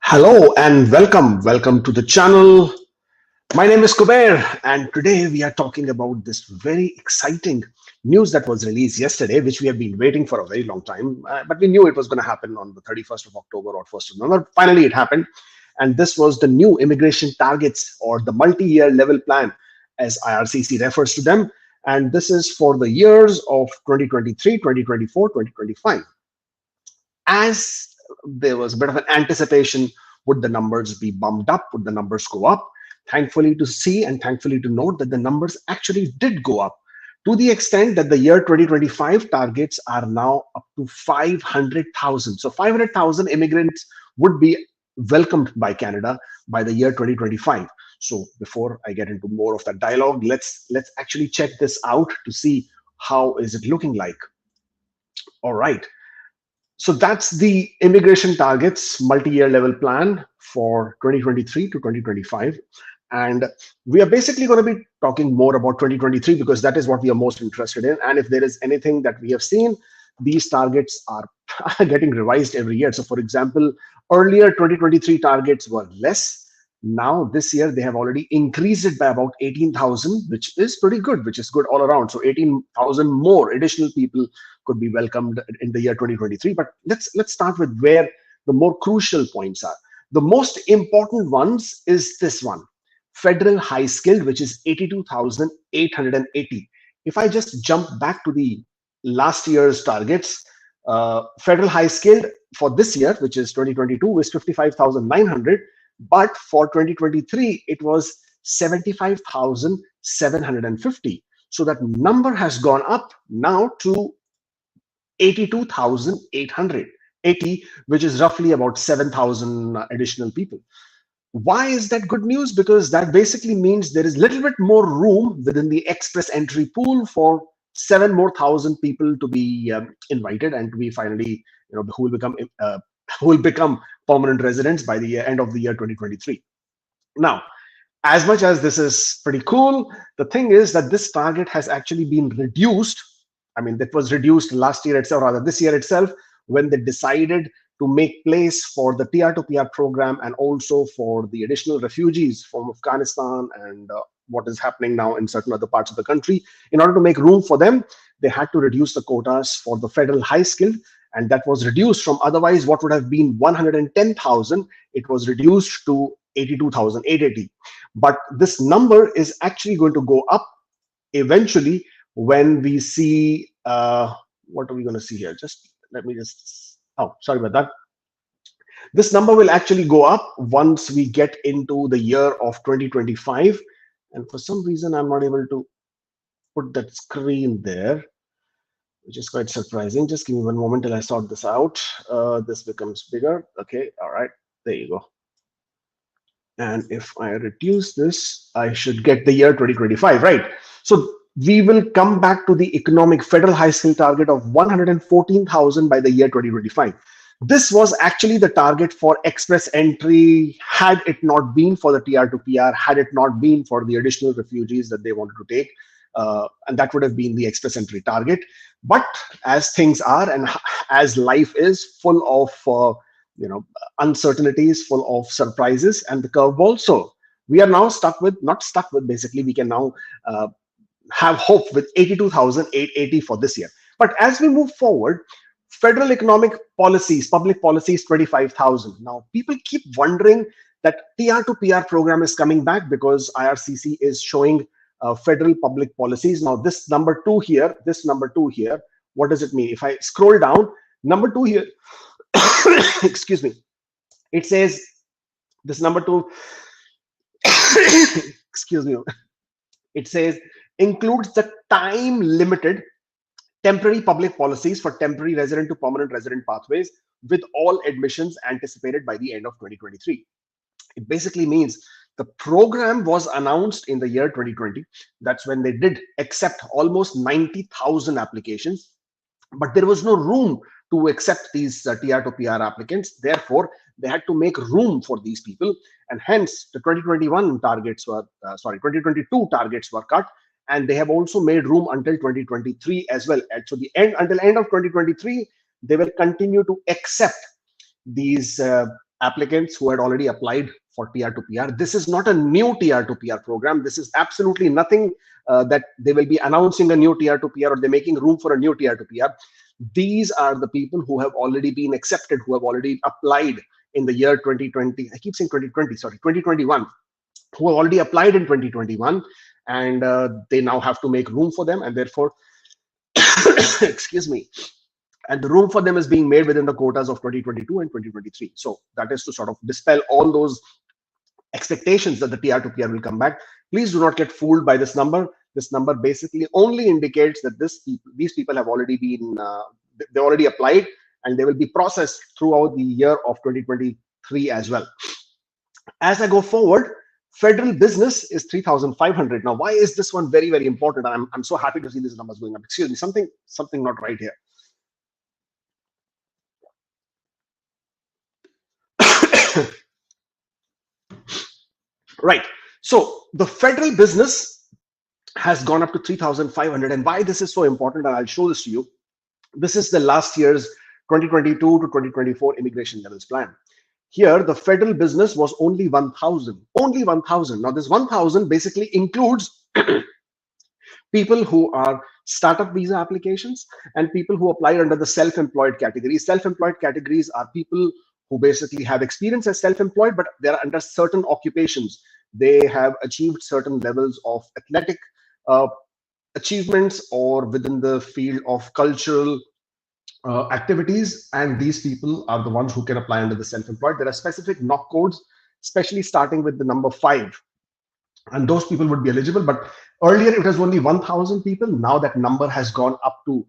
Hello and welcome. Welcome to the channel. My name is Kubeir, and today we are talking about this very exciting news that was released yesterday, which we have been waiting for a very long time. But we knew it was going to happen on the 31st of October or 1st of November. Finally, it happened. And this was the new immigration targets or the multi-year level plan, as IRCC refers to them. And this is for the years of 2023, 2024, 2025. As there was a bit of an anticipation, would the numbers be bumped up? Would the numbers go up? Thankfully to see and thankfully to note that the numbers actually did go up, to the extent that the year 2025 targets are now up to 500,000. So 500,000 immigrants would be welcomed by Canada by the year 2025. So before I get into more of that dialogue, let's actually check this out to see how is it looking like. All right. So that's the immigration targets multi-year level plan for 2023 to 2025. And we are basically going to be talking more about 2023 because that is what we are most interested in. And if there is anything that we have seen, these targets are getting revised every year. So for example, earlier 2023 targets were less. Now this year they have already increased it by about 18,000, which is pretty good, which is good all around. So 18,000 more additional people could be welcomed in the year 2023. But let's start with where the more crucial points are. The most important ones is this one, federal high skilled, which is 82,880. If I just jump back to the last year's targets, federal high skilled for this year, which is 2022, is 55,900. But for 2023, it was 75,750. So that number has gone up now to 82,880, which is roughly about 7,000 additional people. Why is that good news? Because that basically means there is a little bit more room within the express entry pool for 7,000 more people to be invited and to be finally, who will become permanent residents by the end of the year 2023. Now, as much as this is pretty cool, the thing is that this target has actually been reduced. I mean, that was reduced last year itself, rather this year itself, when they decided to make place for the TR to PR program and also for the additional refugees from Afghanistan and what is happening now in certain other parts of the country. In order to make room for them, they had to reduce the quotas for the federal high skilled, and that was reduced from otherwise what would have been 110,000. It was reduced to 82,880. But this number is actually going to go up eventually when we see, what are we going to see here? Just let me just, oh, sorry about that. This number will actually go up once we get into the year of 2025. And for some reason, I'm not able to put that screen there, which is quite surprising. Just give me one moment till I sort this out. This becomes bigger. Okay, all right, there you go. And if I reduce this, I should get the year 2025, right? So we will come back to the economic federal high skill target of 114,000 by the year 2025. This was actually the target for express entry had it not been for the TR to PR, had it not been for the additional refugees that they wanted to take. And that would have been the express entry target. But as things are and as life is full of uncertainties, full of surprises and the curveball, so we are now basically we can now have hope with 82,880 for this year. But as we move forward, federal economic policies, public policies, 25,000. Now people keep wondering that TR to PR program is coming back because IRCC is showing federal public policies. Now this number two here, what does it mean? If I scroll down, number two here, excuse me, it says this number two, excuse me, it says includes the time limited temporary public policies for temporary resident to permanent resident pathways with all admissions anticipated by the end of 2023. It basically means The program was announced in the year 2020. That's when they did accept almost 90,000 applications, but there was no room to accept these TR to PR applicants. Therefore, they had to make room for these people, and hence the 2021 targets were 2022 targets were cut, and they have also made room until 2023 as well. And so the end until end of 2023, they will continue to accept these applicants who had already applied for TR to PR. This is not a new TR to PR program. This is absolutely nothing that they will be announcing a new TR to PR or they're making room for a new TR to PR. These are the people who have already been accepted, who have already applied in the year 2020. I keep saying 2020, sorry, 2021, who have already applied in 2021, and they now have to make room for them, and therefore, excuse me, and the room for them is being made within the quotas of 2022 and 2023. So that is to sort of dispel all those expectations that the TR to PR will come back. Please do not get fooled by this number. This number basically only indicates that these people have already been, they already applied, and they will be processed throughout the year of 2023 as well. As I go forward, federal business is 3,500. Now, why is this one very, very important? I'm so happy to see these numbers going up. Excuse me, something not right here. Right. So the federal business has gone up to 3,500. And why this is so important, and I'll show this to you. This is the last year's 2022 to 2024 immigration levels plan. Here, the federal business was only 1,000. Only 1,000. Now, this 1,000 basically includes people who are startup visa applications and people who apply under the self-employed category. Self-employed categories are people who basically have experience as self-employed, but they're under certain occupations. They have achieved certain levels of athletic achievements or within the field of cultural activities, and these people are the ones who can apply under the self-employed. There are specific knock codes, especially starting with the number 5, and those people would be eligible. But earlier it was only 1,000 people. Now that number has gone up to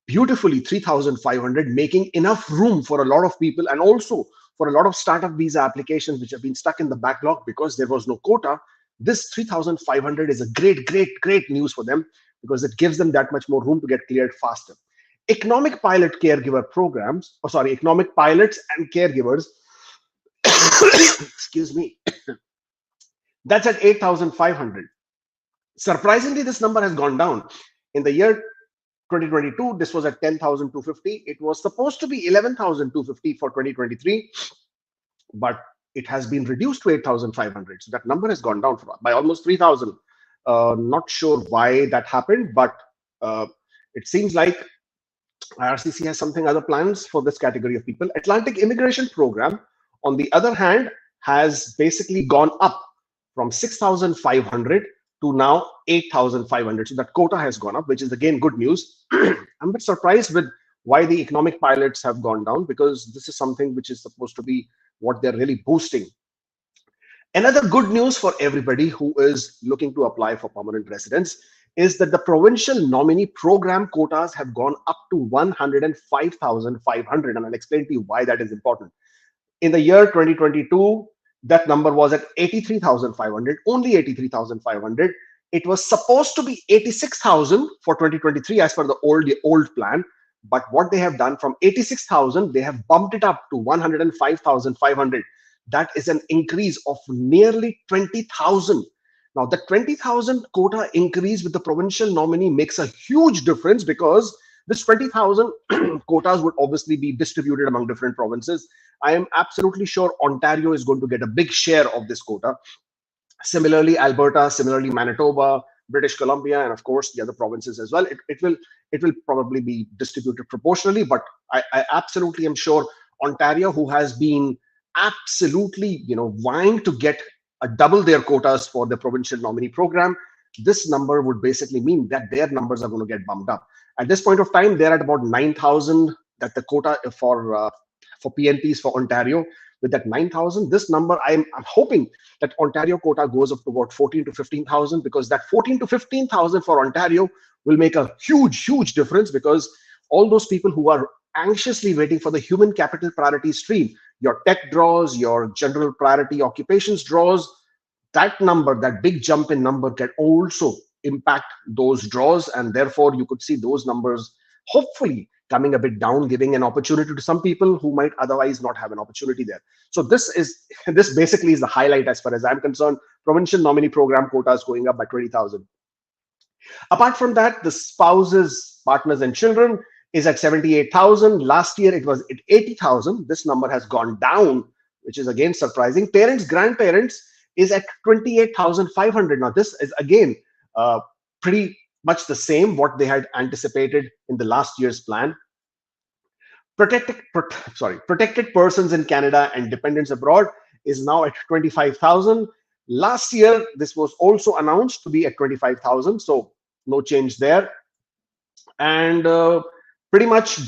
beautifully 3,500, making enough room for a lot of people, and also for a lot of startup visa applications which have been stuck in the backlog because there was no quota. This 3,500 is a great news for them, because it gives them that much more room to get cleared faster. Economic pilot caregiver programs, economic pilots and caregivers, excuse me, that's at 8,500. Surprisingly, this number has gone down. In the year 2022, this was at 10,250. It was supposed to be 11,250 for 2023, but it has been reduced to 8,500. So that number has gone down by almost 3,000. Not sure why that happened, but it seems like IRCC has something other plans for this category of people. Atlantic Immigration Program, on the other hand, has basically gone up from 6,500 to now 8,500. So that quota has gone up, which is again good news. I'm a bit surprised with why the economic pilots have gone down, because this is something which is supposed to be what they're really boosting. Another good news for everybody who is looking to apply for permanent residence is that the provincial nominee program quotas have gone up to 105,500, and I'll explain to you why that is important. In the year 2022, that number was at 83,500, only 83,500. It was supposed to be 86,000 for 2023 as per the old plan, but what they have done, from 86,000, they have bumped it up to 105,500. That is an increase of nearly 20,000. Now, the 20,000 quota increase with the provincial nominee makes a huge difference, because this 20,000 quotas would obviously be distributed among different provinces. I am absolutely sure Ontario is going to get a big share of this quota. Similarly, Alberta, similarly, Manitoba, British Columbia, and of course the other provinces as well. It will probably be distributed proportionally, but I absolutely am sure Ontario, who has been absolutely vying to get double their quotas for the provincial nominee program, this number would basically mean that their numbers are going to get bumped up. At this point of time, they're at about 9,000. That the quota for PNPs for Ontario. With that 9,000, this number, I'm hoping that Ontario quota goes up to about 14 to 15,000, because that 14 to 15,000 for Ontario will make a huge difference, because all those people who are anxiously waiting for the human capital priority stream, your tech draws, your general priority occupations draws, that number, that big jump in number, can also impact those draws, and therefore you could see those numbers hopefully coming a bit down, giving an opportunity to some people who might otherwise not have an opportunity there. So this basically is the highlight as far as I'm concerned. Provincial nominee program quotas going up by 20,000. Apart from that, the spouses, partners, and children is at 78,000. Last year it was at 80,000. This number has gone down, which is again surprising. Parents, grandparents is at 28,500. Now, this is again pretty much the same what they had anticipated in the last year's plan. Protected persons in Canada and dependents abroad is now at 25,000. Last year, this was also announced to be at 25,000. So no change there. And pretty much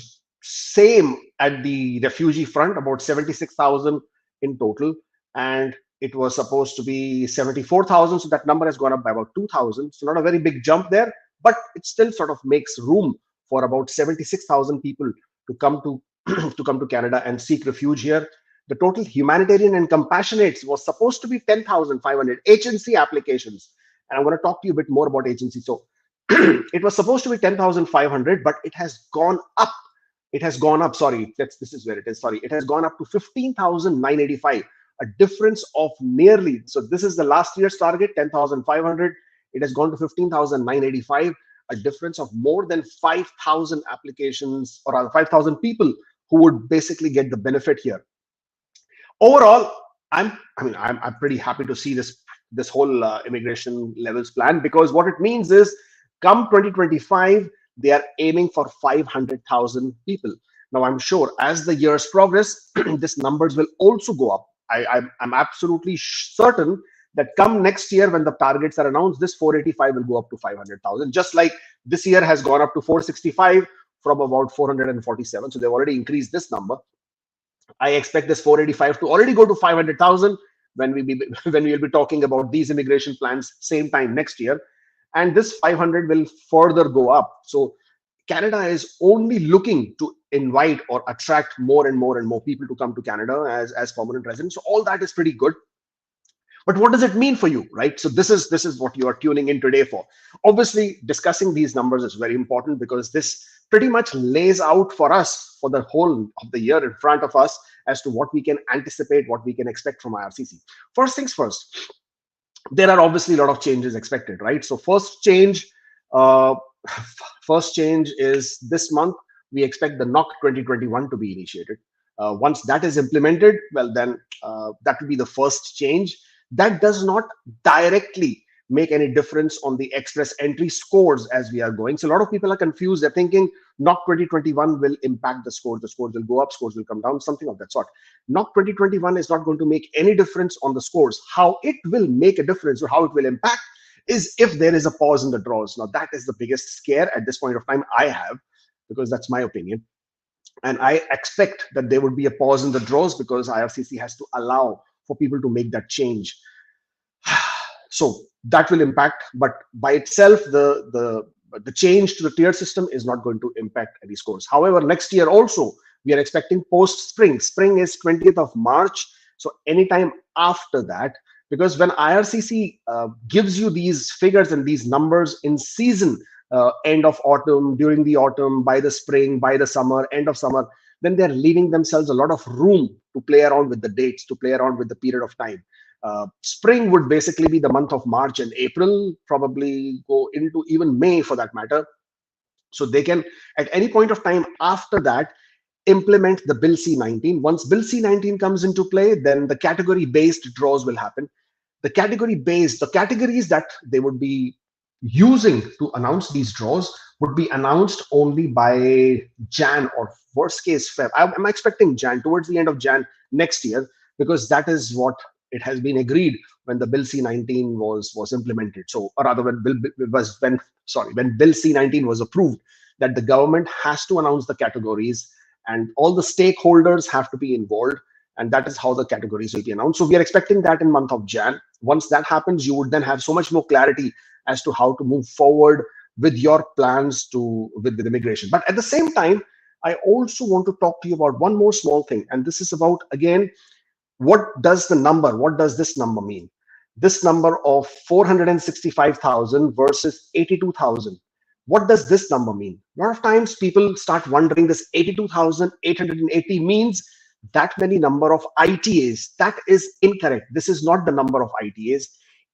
same at the refugee front, about 76,000 in total. And it was supposed to be 74,000. So that number has gone up by about 2,000. So not a very big jump there, but it still sort of makes room for about 76,000 people to come to to come to Canada and seek refuge here. The total humanitarian and compassionate was supposed to be 10,500 agency applications. And I'm going to talk to you a bit more about agency. So it was supposed to be 10,500, but it has gone up. It has gone up. Sorry, this is where it is. Sorry, it has gone up to 15,985, a difference of nearly. So this is the last year's target, 10,500. It has gone to 15,985, a difference of more than 5,000 applications, or rather 5,000 people who would basically get the benefit here. Overall, I'm pretty happy to see this whole immigration levels plan, because what it means is, come 2025, they are aiming for 500,000 people. Now, I'm sure as the years progress, these numbers will also go up. I'm absolutely certain that come next year, when the targets are announced, this 485 will go up to 500,000, just like this year has gone up to 465 from about 447. So they've already increased this number. I expect this 485 to already go to 500,000 when we will be talking about these immigration plans same time next year, and this 500 will further go up. So Canada is only looking to invite or attract more and more and more people to come to Canada as permanent residents. So all that is pretty good. But what does it mean for you, right? So this is what you are tuning in today for. Obviously, discussing these numbers is very important, because this pretty much lays out for us for the whole of the year in front of us as to what we can anticipate, what we can expect from IRCC. First things first, there are obviously a lot of changes expected, right? So first change is this month. We expect the NOC 2021 to be initiated. Once that is implemented, well, then that will be the first change. That does not directly make any difference on the express entry scores as we are going. So a lot of people are confused. They're thinking NOC 2021 will impact the scores. The scores will go up, scores will come down, something of that sort. NOC 2021 is not going to make any difference on the scores. How it will make a difference, or how it will impact, is if there is a pause in the draws. Now, that is the biggest scare at this point of time I have, because that's my opinion. And I expect that there would be a pause in the draws, because IRCC has to allow for people to make that change. So that will impact, but by itself, the change to the tier system is not going to impact any scores. However, next year also, we are expecting post-spring. Spring is 20th of March. So anytime after that, because when IRCC gives you these figures and these numbers in season, end of autumn, during the autumn, by the spring, by the summer, end of summer, then they're leaving themselves a lot of room to play around with the dates, to play around with the period of time. Spring would basically be the month of March and April, probably go into even May for that matter. So they can, at any point of time after that, implement the Bill C-19. Once Bill C-19 comes into play, then the category-based draws will happen. The categories that they would be using to announce these draws would be announced only by Jan, or worst case Feb. I'm expecting Jan, towards the end of Jan next year, because that is what it has been agreed when the Bill C-19 was implemented. So, or rather, when Bill C-19 was approved, that the government has to announce the categories, and all the stakeholders have to be involved, and that is how the categories will be announced. So we are expecting that in month of Jan. Once that happens, you would then have so much more clarity as to how to move forward with your plans with immigration. But at the same time, I also want to talk to you about one more small thing, and this is about, again, what does this number mean? this number of 465,000 versus 82,000. What does this number mean? A lot of times people start wondering, this 82,880 means that many number of ITAs. That is incorrect. This is not the number of ITAs.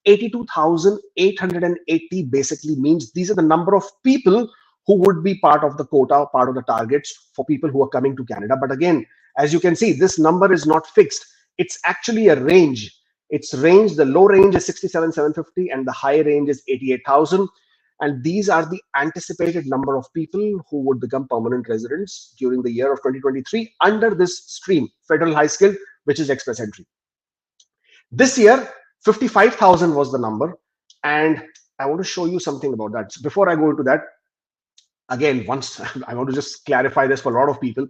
82,880 basically means these are the number of people who would be part of the quota, part of the targets for people who are coming to Canada. But again, as you can see, this number is not fixed. It's actually a range. Its range, the low range is 67,750 and the high range is 88,000. And these are the anticipated number of people who would become permanent residents during the year of 2023 under this stream, federal high skilled, which is express entry. This year, 55,000 was the number. And I want to show you something about that. So before I go into that, again, once I want to just clarify this for a lot of people.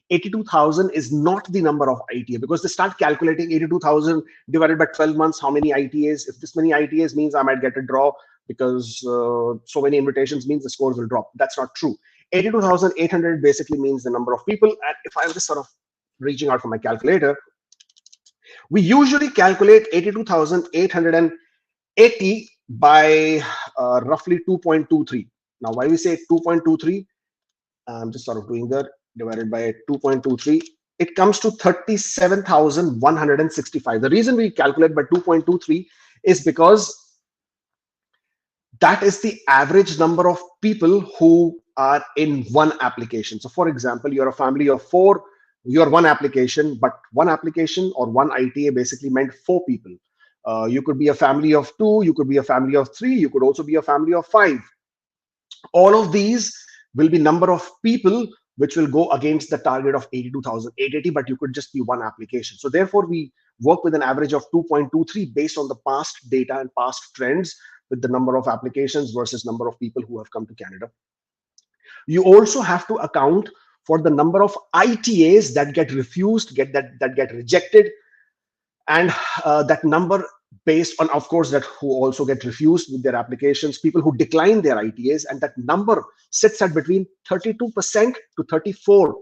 82,000 is not the number of ITA, because they start calculating 82,000 divided by 12 months, how many ITAs. If this many ITAs means I might get a draw because so many invitations means the scores will drop. That's not true. 82,800 basically means the number of people. And if I'm just sort of reaching out for my calculator, we usually calculate 82,880 by roughly 2.23. Now, why we say 2.23? I'm just sort of doing that, divided by 2.23. It comes to 37,165. The reason we calculate by 2.23 is because that is the average number of people who are in one application. So for example, you're a family of 4, you're one application, but one application or one ITA basically meant 4 people. You could be a family of 2, you could be a family of 3, you could also be a family of 5. All of these will be number of people which will go against the target of 82,880, but you could just be one application. So therefore, we work with an average of 2.23 based on the past data and past trends with the number of applications versus number of people who have come to Canada. You also have to account for the number of ITAs that get refused, that get rejected, and that number based on, of course, that who also get refused with their applications, people who decline their ITAs, and that number sits at between 32% to 34%.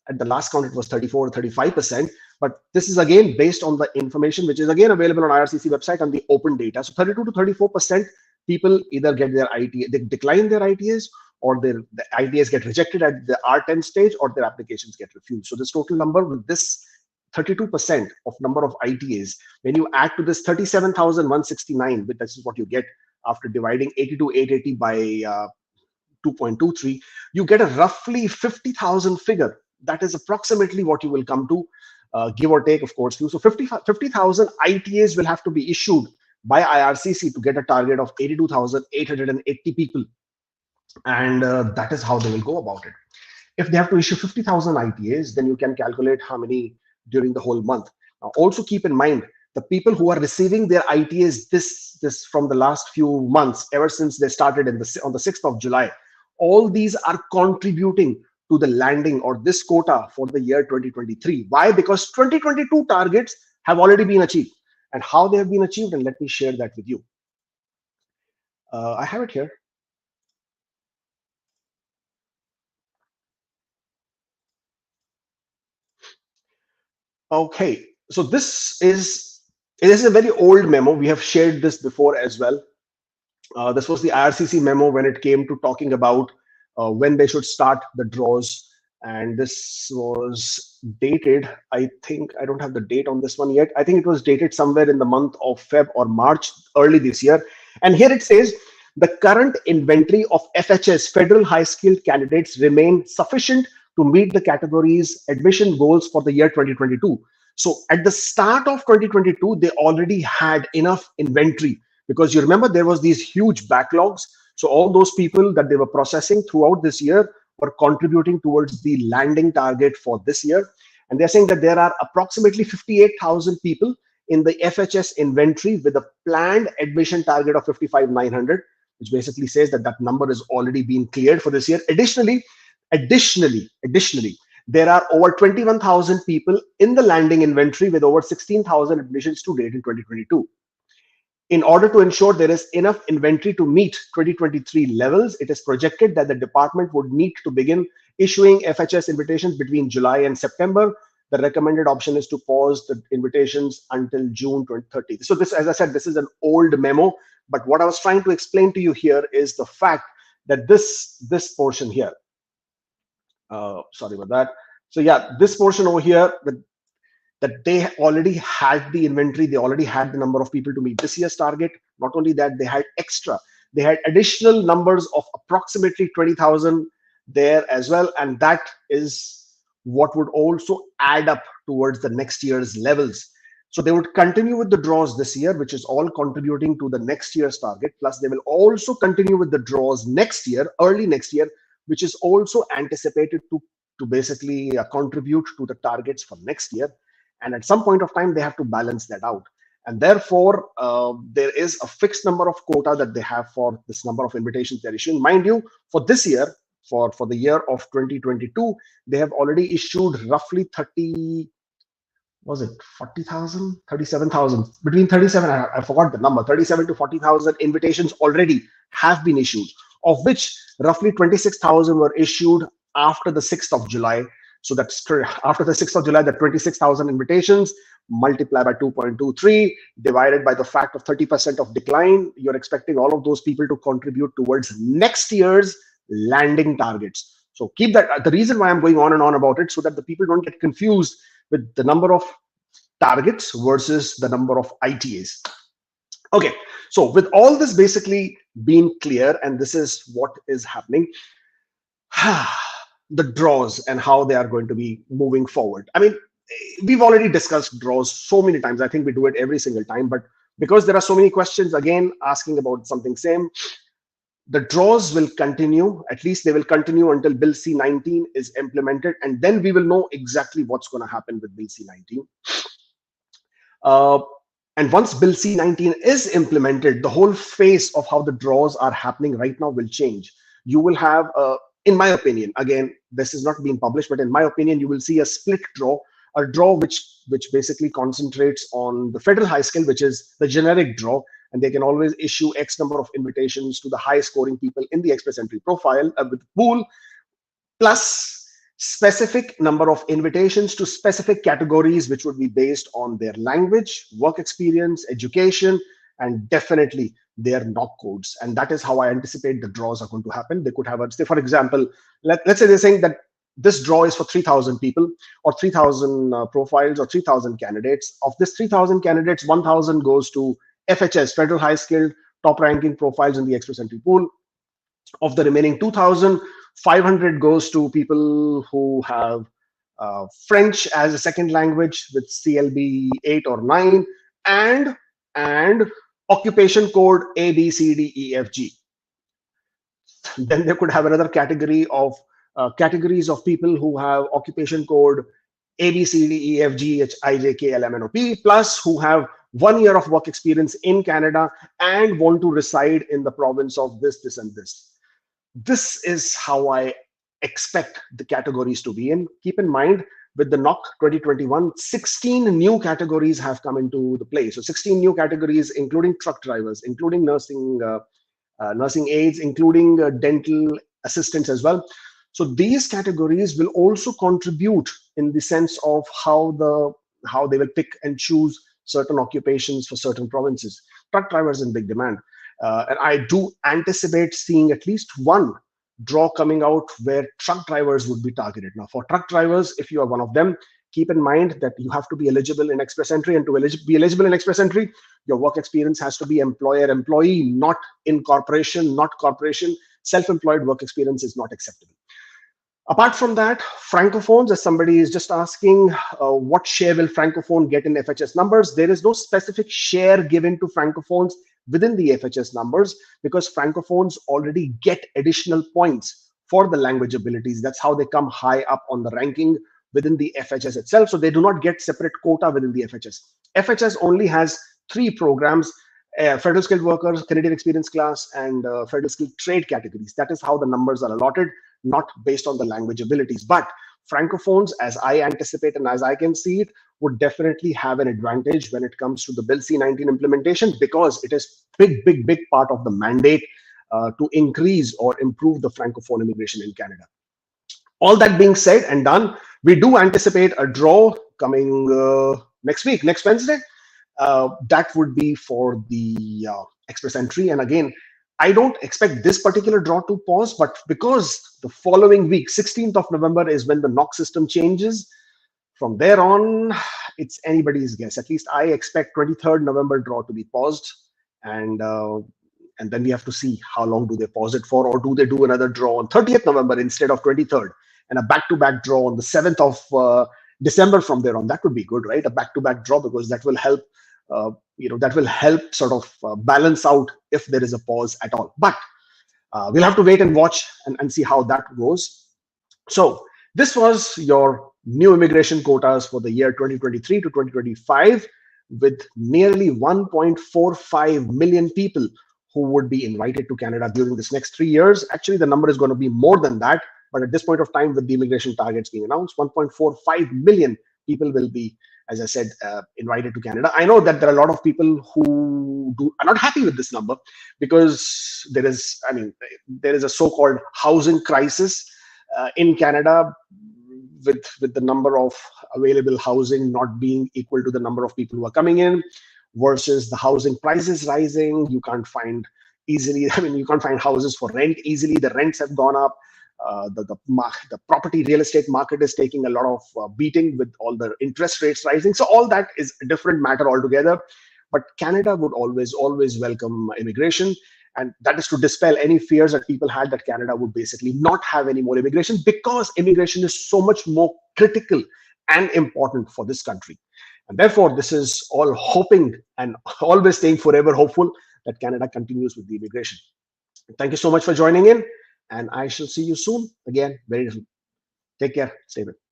At the last count, it was 34 or 35%. But this is again based on the information which is again available on IRCC website on the open data. So 32 to 34% people either get their ITA, they decline their ITAs, or the ITAs get rejected at the R10 stage, or their applications get refused. So this total number with this 32% of number of ITAs, when you add to this 37,169, but this is what you get after dividing 82,880 by 2.23, you get a roughly 50,000 figure. That is approximately what you will come to, give or take, of course. So 50,000 ITAs will have to be issued by IRCC to get a target of 82,880 people. And that is how they will go about it. If they have to issue 50,000 ITAs, then you can calculate how many during the whole month. Now, also keep in mind, the people who are receiving their ITAs this from the last few months, ever since they started on the 6th of July, all these are contributing to the landing or this quota for the year 2023. Why? Because 2022 targets have already been achieved. And how they have been achieved, and let me share that with you. I have it here. Okay, so this is a very old memo. We have shared this before as well. This was the IRCC memo when it came to talking about when they should start the draws. And this was dated, I think, I don't have the date on this one yet. I think it was dated somewhere in the month of Feb or March, early this year. And here it says, the current inventory of FHS, federal high skilled candidates, remain sufficient to meet the category's admission goals for the year 2022. So at the start of 2022, they already had enough inventory, because you remember there was these huge backlogs. So all those people that they were processing throughout this year were contributing towards the landing target for this year. And they're saying that there are approximately 58,000 people in the FHS inventory with a planned admission target of 55,900, which basically says that that number has already been cleared for this year. Additionally, there are over 21,000 people in the landing inventory with over 16,000 admissions to date in 2022. In order to ensure there is enough inventory to meet 2023 levels, it is projected that the department would need to begin issuing FHS invitations between July and September. the recommended option is to pause the invitations until June 2030. So this, as I said, this is an old memo, but what I was trying to explain to you here is the fact that this portion here, sorry about that. So yeah, this portion over here, that they already had the inventory, they already had the number of people to meet this year's target. Not only that, they had extra, they had additional numbers of approximately 20,000 there as well, and that is what would also add up towards the next year's levels. So they would continue with the draws this year, which is all contributing to the next year's target. Plus, they will also continue with the draws next year, early next year, which is also anticipated to basically contribute to the targets for next year. And at some point of time, they have to balance that out. And therefore, there is a fixed number of quota that they have for this number of invitations they're issuing. Mind you, for this year, for the year of 2022, they have already issued roughly 30, was it 40,000, 37,000, between 37, I forgot the number, 37 to 40,000 invitations already have been issued, of which roughly 26,000 were issued after the 6th of July. So that's after the 6th of July, the 26,000 invitations multiplied by 2.23 divided by the fact of 30% of decline. You're expecting all of those people to contribute towards next year's landing targets. So keep that. The reason why I'm going on and on about it, so that the people don't get confused with the number of targets versus the number of ITAs. Okay, so with all this basically being clear, and this is what is happening, the draws and how they are going to be moving forward. I mean, we've already discussed draws so many times. I think we do it every single time, but because there are so many questions again asking about something same, the draws will continue. At least they will continue until Bill C-19 is implemented, and then we will know exactly what's going to happen with Bill C-19. And once Bill C-19 is implemented, the whole face of how the draws are happening right now will change. You will have, in my opinion, again, this is not being published, but in my opinion, you will see a split draw, a draw which basically concentrates on the federal high skill, which is the generic draw, and they can always issue X number of invitations to the high scoring people in the express entry profile with pool, plus specific number of invitations to specific categories, which would be based on their language, work experience, education, and definitely their knock codes. And that is how I anticipate the draws are going to happen. They could have, say, for example, let's say they're saying that this draw is for 3,000 people or 3,000 profiles or 3,000 candidates. Of this 3,000 candidates, 1,000 goes to FHS, Federal High Skilled, top ranking profiles in the express entry pool. Of the remaining 2,000, 500 goes to people who have French as a second language with CLB 8 or 9 and occupation code A, B, C, D, E, F, G. Then they could have another category of categories of people who have occupation code A, B, C, D, E, F, G, H, I, J, K, L, M, N, O, P, plus who have 1 year of work experience in Canada and want to reside in the province of this, and this. This is how I expect the categories to be in. Keep in mind, with the NOC 2021, 16 new categories have come into the play. So 16 new categories, including truck drivers, including nursing aides, including dental assistants as well. So these categories will also contribute in the sense of how they will pick and choose certain occupations for certain provinces. Truck drivers in big demand. And I do anticipate seeing at least one draw coming out where truck drivers would be targeted. Now, for truck drivers, if you are one of them, keep in mind that you have to be eligible in express entry, and to be eligible in express entry, your work experience has to be employer-employee, not in corporation, not corporation. Self-employed work experience is not acceptable. Apart from that, francophones, as somebody is just asking, what share will francophone get in FHS numbers? There is no specific share given to francophones within the FHS numbers because francophones already get additional points for the language abilities. That's how they come high up on the ranking within the FHS itself. So they do not get separate quota within the FHS. FHS only has 3 programs, federal skilled workers, Canadian experience class, and federal skilled trade categories. That is how the numbers are allotted, not based on the language abilities. But francophones, as I anticipate and as I can see it, would definitely have an advantage when it comes to the Bill C-19 implementation because it is big part of the mandate to increase or improve the francophone immigration in Canada. All that being said and done, We do anticipate a draw coming next week, next Wednesday. That would be for the express entry. And again, I don't expect this particular draw to pause, but because the following week, 16th of November, is when the knock system changes. From there on, it's anybody's guess. At least I expect 23rd November draw to be paused, and then we have to see how long do they pause it for, or do they do another draw on 30th November instead of 23rd, and a back-to-back draw on the 7th of December from there on. That would be good, right? A back-to-back draw, because that will help. That will help sort of balance out if there is a pause at all. But we'll have to wait and watch and see how that goes. So this was your new immigration quotas for the year 2023 to 2025, with nearly 1.45 million people who would be invited to Canada during this next 3 years. Actually, the number is going to be more than that. But at this point of time, with the immigration targets being announced, 1.45 million people will be, as I said, invited to Canada. I know that there are a lot of people who are not happy with this number, because there is a so-called housing crisis in Canada, with the number of available housing not being equal to the number of people who are coming in, versus the housing prices rising. You can't find houses for rent easily. The rents have gone up. The property real estate market is taking a lot of beating with all the interest rates rising. So all that is a different matter altogether. But Canada would always welcome immigration. And that is to dispel any fears that people had that Canada would basically not have any more immigration, because immigration is so much more critical and important for this country. And therefore, this is all hoping and always staying forever hopeful that Canada continues with the immigration. Thank you so much for joining in, and I shall see you soon again very soon. Take care. Stay well.